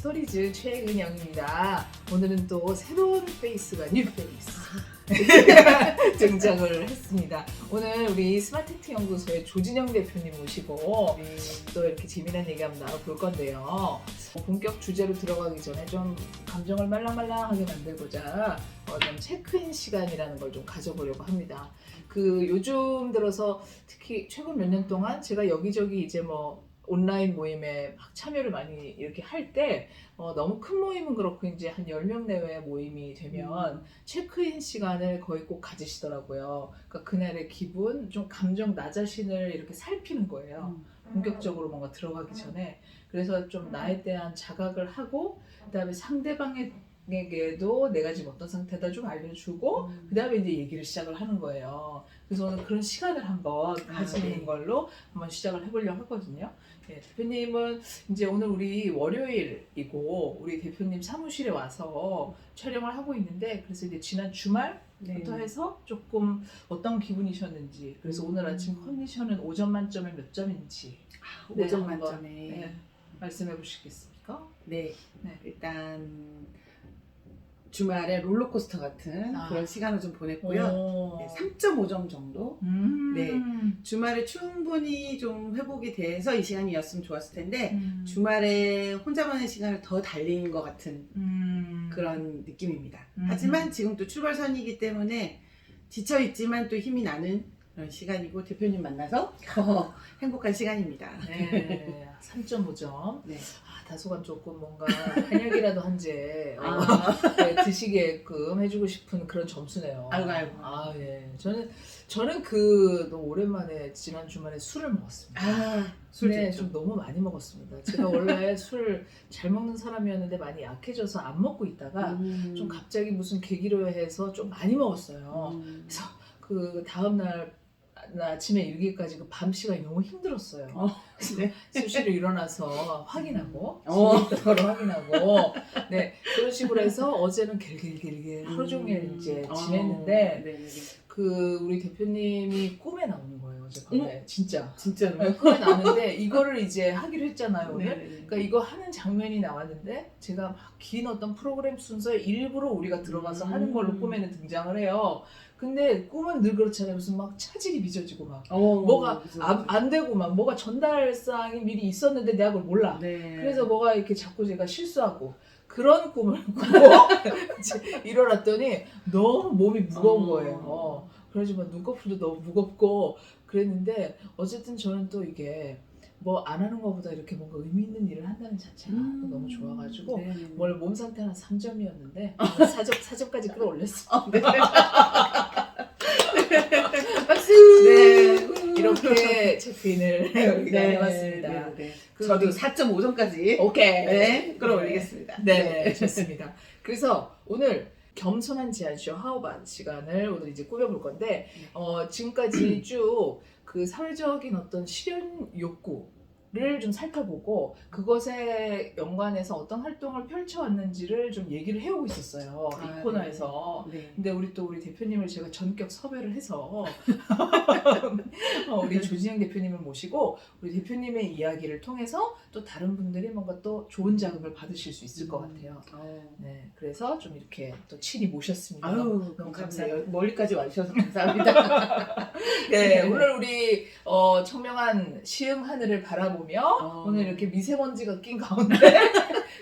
스토리즈 최은영입니다. 오늘은 또 새로운 페이스가 뉴 페이스 등장을 했습니다. 오늘 우리 스마트텍 연구소의 조진영 대표님 모시고 또 이렇게 재미난 얘기 한번 나눠볼 건데요. 본격 주제로 들어가기 전에 좀 감정을 말랑말랑하게 만들고자 좀 체크인 시간이라는 걸 좀 가져보려고 합니다. 요즘 들어서 특히 최근 몇 년 동안 제가 여기저기 이제 온라인 모임에 막 참여를 많이 이렇게 할 때 너무 큰 모임은 그렇고 이제 한 10명 내외 모임이 되면 체크인 시간을 거의 꼭 가지시더라고요. 그러니까 그날의 기분, 좀 감정 나 자신을 이렇게 살피는 거예요. 본격적으로 뭔가 들어가기 전에. 그래서 좀 나에 대한 자각을 하고 그다음에 상대방에게도 내가 지금 어떤 상태다 좀 알려주고 그다음에 이제 얘기를 시작을 하는 거예요. 그래서 오늘 그런 시간을 한번 가지는 걸로 한번 시작을 해보려고 하거든요. 네, 대표님은 이제 오늘 우리 월요일이고 우리 대표님 사무실에 와서 촬영을 하고 있는데 그래서 이제 지난 주말부터 해서 조금 어떤 기분이셨는지 그래서 오늘 아침 컨디션은 5점 만점에 몇 점인지 5점 만점에 말씀해 보시겠습니까? 네. 일단 주말에 롤러코스터 같은 그런 시간을 좀 보냈고요. 3.5점 정도. 네. 주말에 충분히 좀 회복이 돼서 이 시간이었으면 좋았을 텐데 주말에 혼자만의 시간을 더 달리는 것 같은 그런 느낌입니다. 하지만 지금 또 출발선이기 때문에 지쳐있지만 또 힘이 나는 그런 시간이고 대표님 만나서 행복한 시간입니다. 네, 3.5점. 네. 다소간 조금 뭔가 한약이라도 한제 드시게끔 해주고 싶은 그런 점수네요. 아이고. 예. 저는 너무 오랜만에 지난 주말에 술을 먹었습니다. 술 좀 너무 많이 먹었습니다. 제가 원래 술 잘 먹는 사람이었는데 많이 약해져서 안 먹고 있다가 좀 갑자기 무슨 계기로 해서 좀 많이 먹었어요. 그래서 그 다음 날 아침에 일기까지 그 밤 시간이 너무 힘들었어요. 네. 수시로 일어나서 확인하고, 진짜로 확인하고, 네 그런 식으로 해서 어제는 길게 하루 종일 이제 지냈는데 우리 대표님이 꿈에 나오는 거예요 어제 밤에. 진짜로. 네, 꿈에 나오는데 이거를 이제 하기로 했잖아요 오늘. 그러니까 이거 하는 장면이 나왔는데 제가 막 긴 어떤 프로그램 순서에 일부러 우리가 들어가서 하는 걸로 꿈에는 등장을 해요. 근데 꿈은 늘 그렇잖아요. 무슨 막 차질이 빚어지고 막 뭐가 안 되고 막 뭐가 전달사항이 미리 있었는데 내가 그걸 몰라. 그래서 뭐가 이렇게 자꾸 제가 실수하고 그런 꿈을 꾸고 일어났더니 너무 몸이 무거운 거예요. 그래가지고 눈꺼풀도 너무 무겁고 그랬는데 어쨌든 저는 또 이게 안 하는 것보다 이렇게 뭔가 의미 있는 일을 한다는 자체가 너무 좋아가지고 원래 몸 상태는 3점이었는데 4점까지 끌어올렸어요. 박수! 이렇게 체크인을 우리가 해봤습니다. 저도 4.5점까지 오케이. 끌어올리겠습니다. 네, 좋습니다. 그래서 오늘 겸손한 제안쇼 하우반 시간을 오늘 이제 꾸며볼 건데 지금까지 쭉 그 사회적인 어떤 실현 욕구를 좀 살펴보고 그것에 연관해서 어떤 활동을 펼쳐왔는지를 좀 얘기를 해오고 있었어요. 이 코너에서. 근데 우리 대표님을 제가 전격 섭외를 해서 우리 조진영 대표님을 모시고 우리 대표님의 이야기를 통해서 또 다른 분들이 뭔가 또 좋은 자극을 받으실 수 있을 것 같아요. 네, 그래서 좀 이렇게 또 친히 모셨습니다. 너무 감사해요. 멀리까지 와주셔서 감사합니다. 네, 오늘 우리 청명한 시흥 하늘을 바라보며 오늘 이렇게 미세먼지가 낀 가운데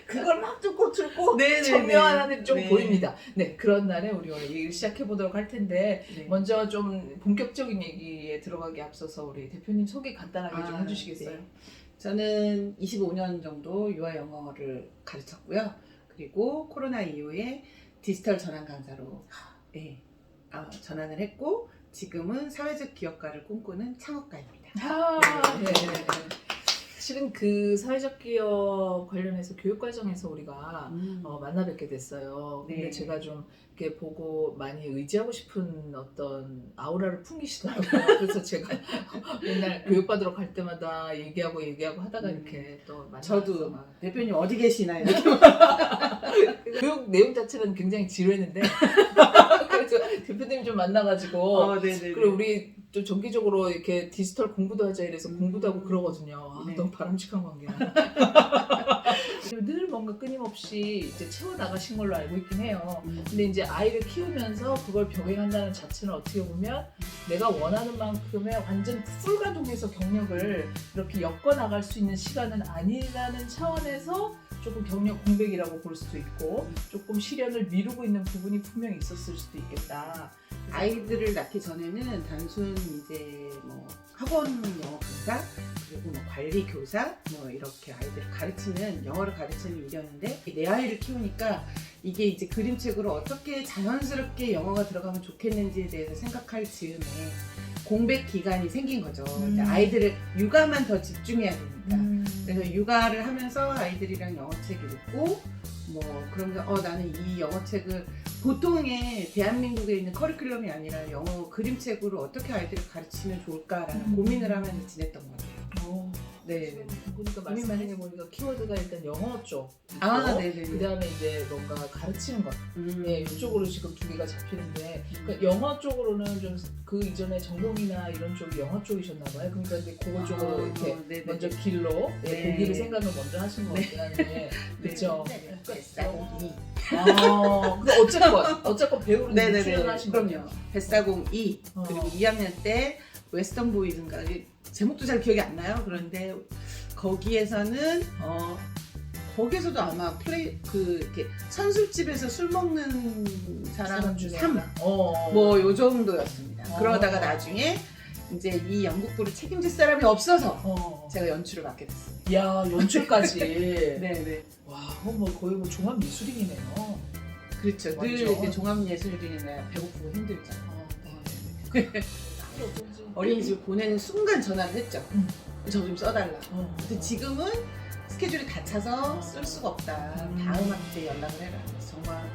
그걸 막 뚫고 청명한 하늘이 좀 보입니다. 네, 그런 날에 우리 오늘 얘기를 시작해 보도록 할 텐데 먼저 좀 본격적인 얘기에 들어가기 앞서서 우리 대표님 소개 간단하게 좀 해주시겠어요? 저는 25년 정도 유아 영어를 가르쳤고요. 그리고 코로나 이후에 디지털 전환 강사로 전환을 했고 지금은 사회적 기업가를 꿈꾸는 창업가입니다. 실은 그 사회적 기업 관련해서 교육 과정에서 우리가 만나 뵙게 됐어요. 근데 제가 좀 이렇게 보고 많이 의지하고 싶은 어떤 아우라를 풍기시더라고요. 그래서 제가 맨날 교육받으러 갈 때마다 얘기하고 하다가 이렇게 또 만나서 저도 대표님 어디 계시나요? 교육 내용 자체는 굉장히 지루했는데 그래서 대표님 좀 만나가지고 그리고 우리 또 정기적으로 이렇게 디지털 공부도 하자 이래서 공부도 하고 그러거든요. 너무 바람직한 관계야. 늘 뭔가 끊임없이 이제 채워 나가신 걸로 알고 있긴 해요. 근데 이제 아이를 키우면서 그걸 병행한다는 자체는 어떻게 보면 내가 원하는 만큼의 완전 풀가동해서 경력을 이렇게 엮어 나갈 수 있는 시간은 아니라는 차원에서 조금 경력 공백이라고 볼 수도 있고 조금 실현을 미루고 있는 부분이 분명히 있었을 수도 있겠다. 아이들을 낳기 전에는 단순 이제 뭐 학원 영어 강사 그리고 뭐 관리 교사 뭐 이렇게 아이들을 가르치는 영어를 가르치는 일이었는데 내 아이를 키우니까 이게 이제 그림책으로 어떻게 자연스럽게 영어가 들어가면 좋겠는지에 대해서 생각할 즈음에 공백 기간이 생긴 거죠. 이제 아이들을 육아만 더 집중해야 되니까. 그래서 육아를 하면서 아이들이랑 영어책 읽고 뭐 그러면서 나는 이 영어책을 보통의 대한민국에 있는 커리큘럼이 아니라 영어 그림책으로 어떻게 아이들을 가르치면 좋을까라는 고민을 하면서 지냈던 것 같아요. 네. 보니까 말씀해 보니까 키워드가 일단 영어 쪽. 네네. 그 다음에 이제 뭔가 가르치는 것. 네, 이쪽으로 지금 두 개가 잡히는데, 그러니까 영어 쪽으로는 좀 그 이전에 전공이나 이런 쪽이 영어 쪽이셨나 봐요. 그러니까 이제 그거 쪽으로 이렇게 네네. 먼저 길로 네. 보기를 생각을 먼저 하신 것 같긴 한데, 그렇죠. 뱃사공 2. 근데 어쨌건 배우로 출연하신 거죠. 그럼요. 뱃사공 2 그리고 2학년 때 웨스턴 보이즈인가 제목도 잘 기억이 안 나요. 그런데 거기에서는 거기에서도 아마 이렇게 선술집에서 술 먹는 사람 중에 3 하나. 뭐 요 정도였습니다. 그러다가 나중에 이제 이 연극부를 책임질 사람이 없어서 제가 연출을 맡게 됐습니다. 야, 연출까지. 네네. 와, 뭐 거의 뭐 종합 미술인이네요. 그렇죠. 늘 완전. 이렇게 종합예술인이나 배고프고 힘들죠. 어쩐지. 어린이집 보내는 순간 전화를 했죠. 저 좀 써달라. 근데 지금은 스케줄이 다 차서 쓸 수가 없다. 다음 학기 때 연락을 해라. 그래서 정말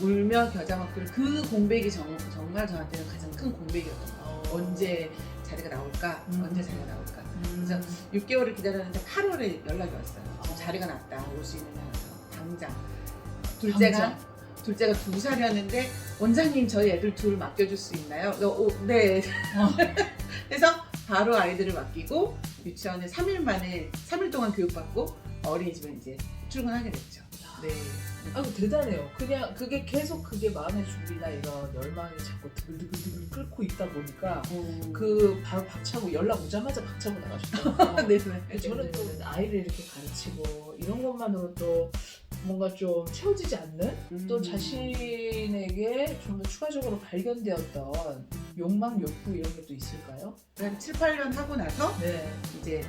울며 겨자 먹기를 그 공백이 정말 저한테는 가장 큰 공백이었던 거예요. 언제 자리가 나올까? 언제 자리가 나올까? 그래서 6개월을 기다렸는데 8월에 연락이 왔어요. 지금 자리가 났다. 올 수 있는 날에서 당장. 둘째가 2살이었는데 원장님 저희 애들 둘 맡겨줄 수 있나요? 네. 그래서 바로 아이들을 맡기고 유치원에 3일 동안 교육받고 어린이집에 이제 출근하게 됐죠. 네. 아이고 대단해요. 그냥 그게 계속 그게 마음의 준비나 이런 열망이 자꾸 드글드글 끓고 있다 보니까 그 바로 박차고 연락 오자마자 박차고 나가셨더라고요. 네. 저는 또 아이를 이렇게 가르치고 이런 것만으로 또 뭔가 좀 채워지지 않는 또 자신에게 좀 더 추가적으로 발견되었던 욕망, 욕구 이런 게 또 있을까요? 한 7, 8년 하고 나서 네. 이제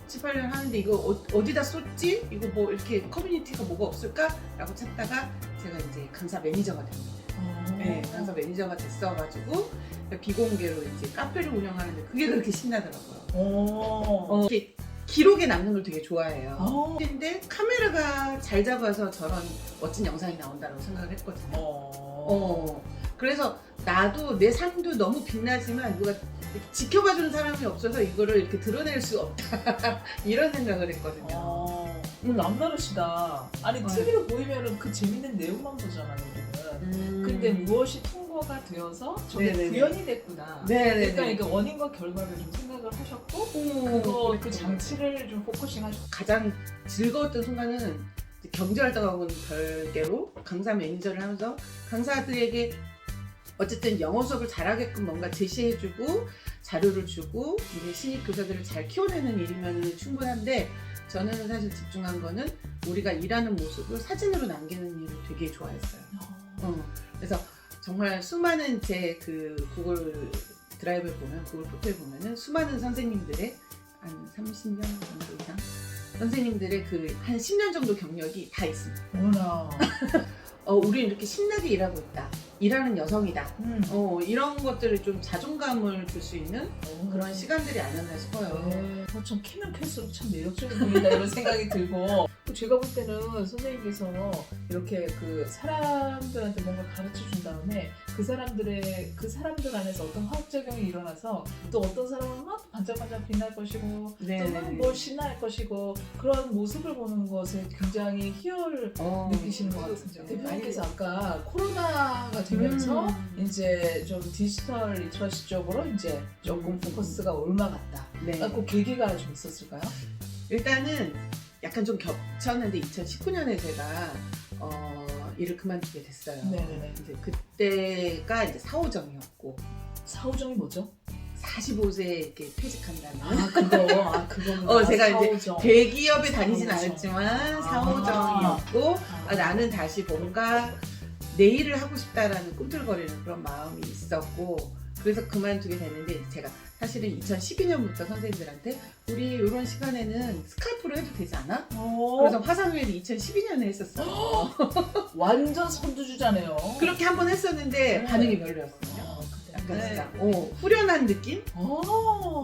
7, 8년 하는데 이거 어디다 쏟지? 이거 뭐 이렇게 커뮤니티가 뭐가 없을까? 라고 찾다가 제가 이제 강사 매니저가 됩니다. 네, 강사 매니저가 됐어가지고 비공개로 이제 카페를 운영하는데 그게 그렇게 신나더라고요. 이렇게 기록에 남는 걸 되게 좋아해요. 근데 카메라가 잘 잡아서 저런 멋진 영상이 나온다고 생각을 했거든요. 그래서 나도 내 삶도 너무 빛나지만 누가 지켜봐주는 사람이 없어서 이거를 이렇게 드러낼 수 없다 이런 생각을 했거든요. 남다르시다. 아니 TV로 보이면은 그 재밌는 내용만 보잖아요, 우리는. 근데 무엇이 통과가 되어서 저게 구현이 됐구나. 그러니까 원인과 결과를 좀 생각을 하셨고 그 장치를 좀 포커싱하셨고. 가장 즐거웠던 순간은 경제활동하고는 별개로 강사 매니저를 하면서 강사들에게 어쨌든 영어 수업을 잘하게끔 뭔가 제시해주고 자료를 주고 이제 신입 교사들을 잘 키워내는 일이면 충분한데 저는 사실 집중한 거는 우리가 일하는 모습을 사진으로 남기는 일을 되게 좋아했어요. 그래서 정말 수많은 제 그 구글 드라이브를 보면 구글 포토에 보면은 수많은 선생님들의 한 30년 정도 이상 선생님들의 그 한 10년 정도 경력이 다 있습니다. 어머나. 우리는 이렇게 신나게 일하고 있다. 일하는 여성이다. 이런 것들을 좀 자존감을 줄 수 있는 그런 시간들이 아니었나 싶어요. 참 캐면 캘수록 참 매력적인 분이다 이런 생각이 들고 제가 볼 때는 선생님께서 이렇게 그 사람들한테 뭔가 가르쳐 준 다음에 그 사람들 안에서 어떤 화학작용이 일어나서 또 어떤 사람은 막 반짝반짝 빛날 것이고 또 뭘 신나할 것이고 그런 모습을 보는 것에 굉장히 희열을 느끼시는 것 같은데 대표님께서 아까 코로나가 되면서 이제 좀 디지털 리터러시 쪽으로 이제 조금 포커스가 옮아갔다. 그 계기가 좀 있었을까요? 일단은 약간 좀 겹쳤는데 2019년에 제가 일을 그만두게 됐어요. 네네네. 이제 그때가 이제 사오정이었고 사오정이 뭐죠? 45세 이렇게 퇴직한다는. 그거. 제가 이제 사오정. 대기업에 다니진 사오정. 않았지만 사오정이었고 나는 다시 뭔가 내 일을 하고 싶다라는 꿈틀거리는 그런 마음이 있었고 그래서 그만두게 됐는데 제가 사실은 2012년부터 선생님들한테 우리 이런 시간에는 스카이프로 해도 되지 않아? 그래서 화상회의를 2012년에 했었어요. 완전 선두주자네요. 그렇게 한번 했었는데 네. 반응이 별로였어요. 약간 진짜 후련한 느낌?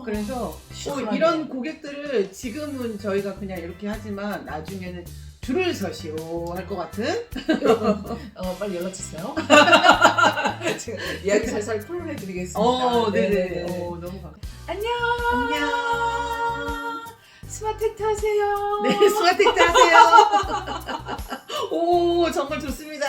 그래서 시원하네. 이런 고객들을 지금은 저희가 그냥 이렇게 하지만 나중에는 줄을 서시오 할 것 같은. 빨리 연락 주세요. 제가 이야기 살살 풀어내드리겠습니다. 네네. 너무 감사합니다. 안녕. 안녕. 스마텍트 하세요. 네, 스마텍트 하세요. 오, 정말 좋습니다.